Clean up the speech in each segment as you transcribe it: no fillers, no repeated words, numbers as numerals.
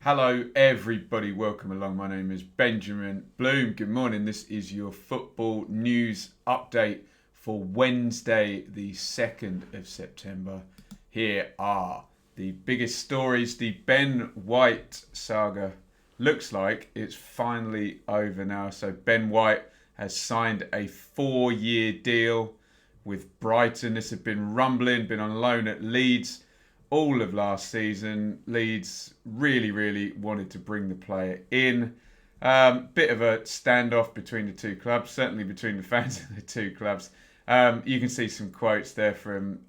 Hello, everybody. Welcome along. My name is Benjamin Bloom. Good morning. This is your football news update for Wednesday, the 2nd of September. Here are the biggest stories. The Ben White saga looks like it's finally over now. So, Ben White has signed a 4-year deal with Brighton. This had been rumbling, been on loan at Leeds all of last season. Leeds really wanted to bring the player in. Bit of a standoff between the two clubs, certainly between the fans of the two clubs. You can see some quotes there from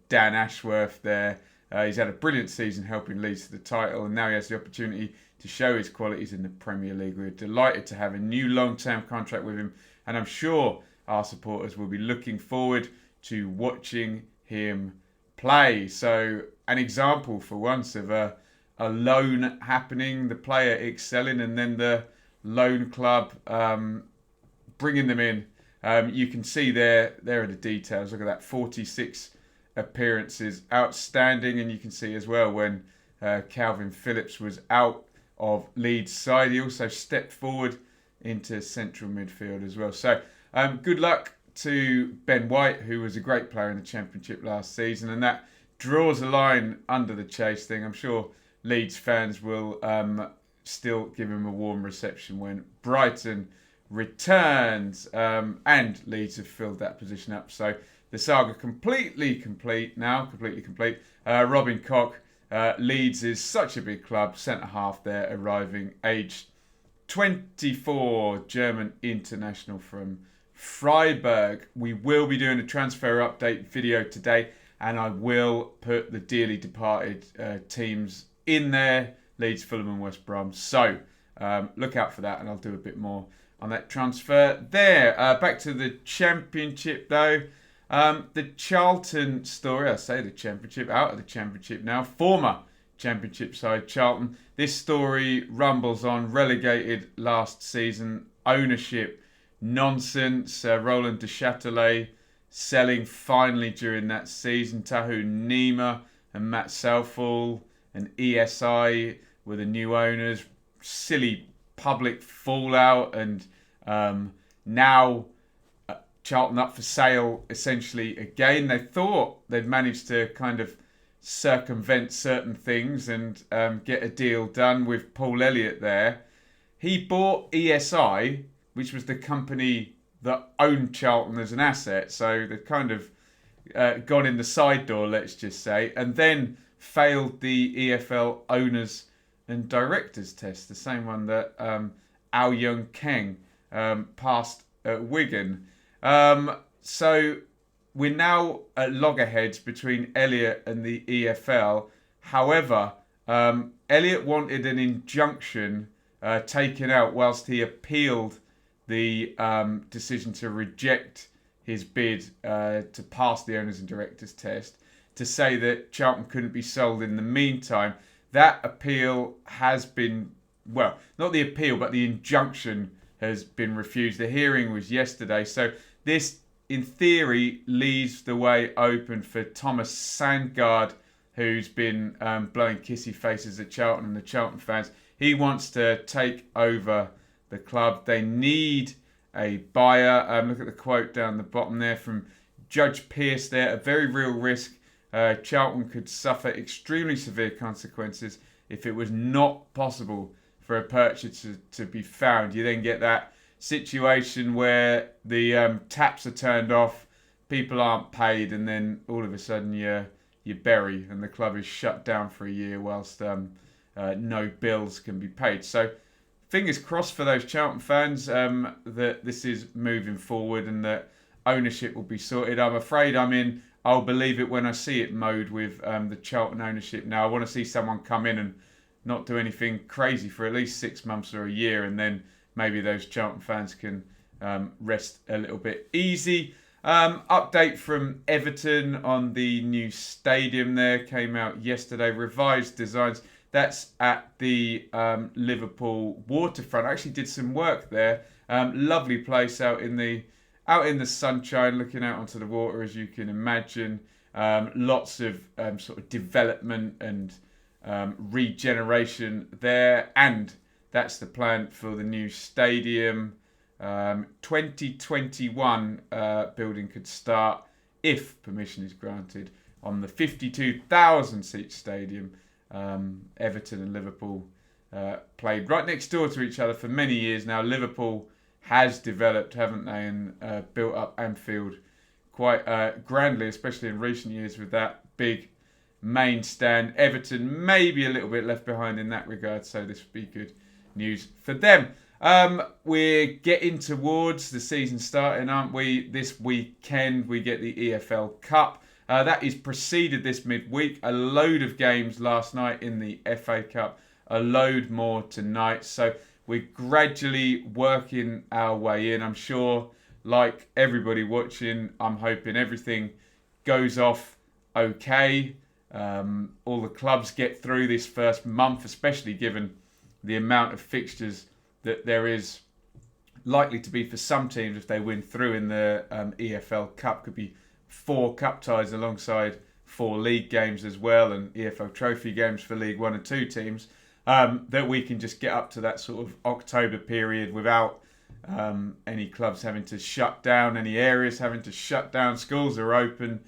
Dan Ashworth there. He's had a brilliant season helping Leeds to the title, and now he has the opportunity to show his qualities in the Premier League. We're delighted to have a new long-term contract with him, and I'm sure our supporters will be looking forward to watching him play. So an example for once of a loan happening, the player excelling, and then the loan club bringing them in. You can see there are the details. Look at that, 46 appearances, outstanding. And you can see as well when Calvin Phillips was out of Leeds' side, he also stepped forward into central midfield as well. So good luck to Ben White, who was a great player in the Championship last season, and that draws a line under the chase thing. I'm sure Leeds fans will still give him a warm reception when Brighton returns, and Leeds have filled that position up. So the saga completely complete now, completely complete. Robin Koch, Leeds is such a big club, centre half there, arriving aged 24, German international from Freiburg. We will be doing a transfer update video today, and I will put the dearly departed teams in there, Leeds, Fulham and West Brom. So look out for that, and I'll do a bit more on that transfer there. Back to the Championship though. The Charlton story, I say the Championship, out of the Championship now. Former Championship side Charlton. This story rumbles on, relegated last season, ownership nonsense. Roland de Châtelet selling finally during that season. Tahu Nima and Matt Southall and ESI were the new owners. Silly public fallout, and now Charlton up for sale essentially again. They thought they'd managed to kind of circumvent certain things and get a deal done with Paul Elliott there. He bought ESI, which was the company that owned Charlton as an asset. So they've kind of gone in the side door, let's just say, and then failed the EFL owners and directors test, the same one that Ao Young Keng passed at Wigan. So we're now at loggerheads between Elliott and the EFL. However, Elliott wanted an injunction taken out whilst he appealed the decision to reject his bid to pass the owners and directors test, to say that Charlton couldn't be sold in the meantime. That appeal has been, well, not the appeal, but the injunction has been refused. The hearing was yesterday. So this, in theory, leaves the way open for Thomas Sandgaard, who's been blowing kissy faces at Charlton and the Charlton fans. He wants to take over the club. They need a buyer. Look at the quote down the bottom there from Judge Pearce there. A very real risk. Charlton could suffer extremely severe consequences if it was not possible for a purchaser to be found. You then get that situation where the taps are turned off, people aren't paid, and then all of a sudden you bury, and the club is shut down for a year whilst no bills can be paid. So fingers crossed for those Charlton fans that this is moving forward and that ownership will be sorted. I'm afraid I'll believe it when I see it mode with the Charlton ownership now. I want to see someone come in and not do anything crazy for at least 6 months or a year, and then maybe those Charlton fans can rest a little bit easy. Update from Everton on the new stadium there came out yesterday. Revised designs. That's at the Liverpool waterfront. I actually did some work there. Lovely place out in the sunshine, looking out onto the water, as you can imagine. Lots of sort of development and regeneration there, and that's the plan for the new stadium. 2021 building could start, if permission is granted, on the 52,000 seat stadium. Everton and Liverpool played right next door to each other for many years now. Liverpool has developed, haven't they, and built up Anfield quite grandly, especially in recent years with that big main stand. Everton maybe a little bit left behind in that regard, so this would be good news for them. We're getting towards the season starting, aren't we? This weekend we get the EFL Cup. That is preceded this midweek. A load of games last night in the FA Cup. A load more tonight. So we're gradually working our way in. I'm sure, like everybody watching, I'm hoping everything goes off okay. All the clubs get through this first month, especially given the amount of fixtures that there is likely to be for some teams if they win through in the EFL Cup. Could be 4 cup ties alongside 4 league games as well, and EFL Trophy games for League 1 and 2 teams, that we can just get up to that sort of October period without any clubs having to shut down, any areas having to shut down. Schools are open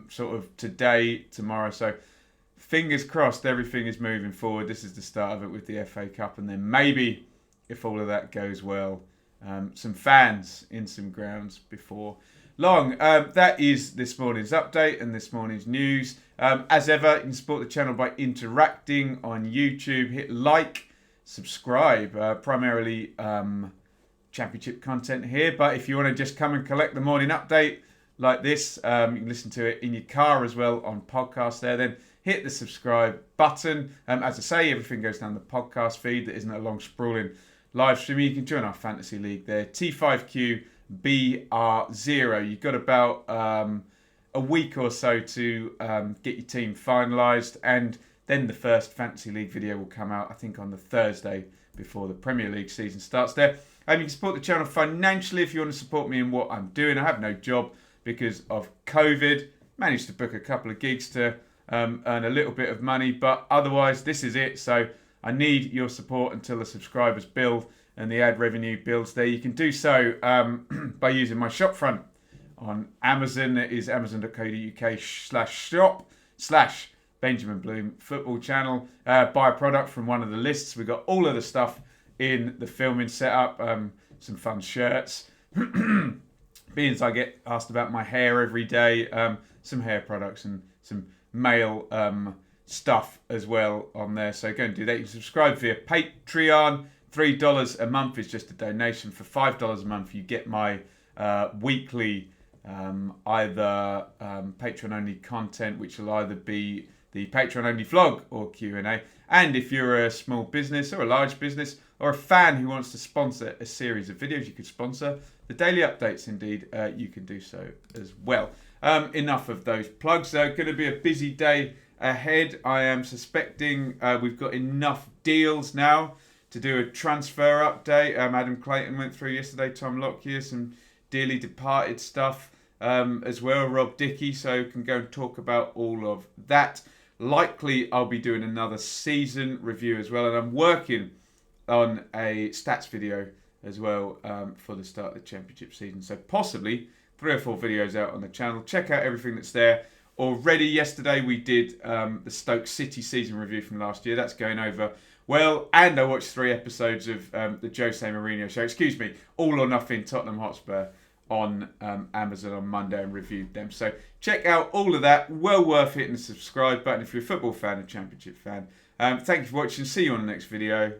sort of today, tomorrow. So fingers crossed everything is moving forward. This is the start of it with the FA Cup, and then maybe, if all of that goes well, some fans in some grounds before long. That is this morning's update and this morning's news. As ever, you can support the channel by interacting on YouTube. Hit like, subscribe, primarily Championship content here. But if you want to just come and collect the morning update like this, you can listen to it in your car as well on podcast there. Then hit the subscribe button. As I say, everything goes down the podcast feed. That isn't a long sprawling live stream. You can join our fantasy league there. T5QBR0. You've got about a week or so to get your team finalised, and then the first fantasy league video will come out, I think, on the Thursday before the Premier League season starts there. You can support the channel financially if you want to support me in what I'm doing. I have no job because of COVID. Managed to book a couple of gigs to earn a little bit of money, but otherwise this is it. So I need your support until the subscribers build and the ad revenue builds there. You can do so by using my shop front on Amazon. It is amazon.co.uk/shop/Benjamin Bloom Football Channel. Buy a product from one of the lists. We've got all of the stuff in the filming setup. Some fun shirts. Being as I get asked about my hair every day, some hair products and some male stuff as well on there. So go and do that. You can subscribe via Patreon. $3 a month is just a donation. For $5 a month, you get my weekly either Patreon-only content, which will either be the Patreon-only vlog or Q&A. And if you're a small business or a large business or a fan who wants to sponsor a series of videos, you could sponsor the daily updates. Indeed, you can do so as well. Enough of those plugs. Going to be a busy day ahead. I am suspecting we've got enough deals now to do a transfer update. Adam Clayton went through yesterday. Tom Lockyer, some dearly departed stuff as well. Rob Dickey, so can go and talk about all of that. Likely I'll be doing another season review as well, and I'm working on a stats video as well for the start of the Championship season. So possibly 3 or 4 videos out on the channel. Check out everything that's there already. Yesterday we did the Stoke City season review from last year. That's going over well. And I watched 3 episodes of the Jose Mourinho show. All or Nothing Tottenham Hotspur on Amazon on Monday and reviewed them. So check out all of that. Well worth hitting the subscribe button if you're a football fan, a Championship fan. Thank you for watching. See you on the next video.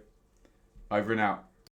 Over and out.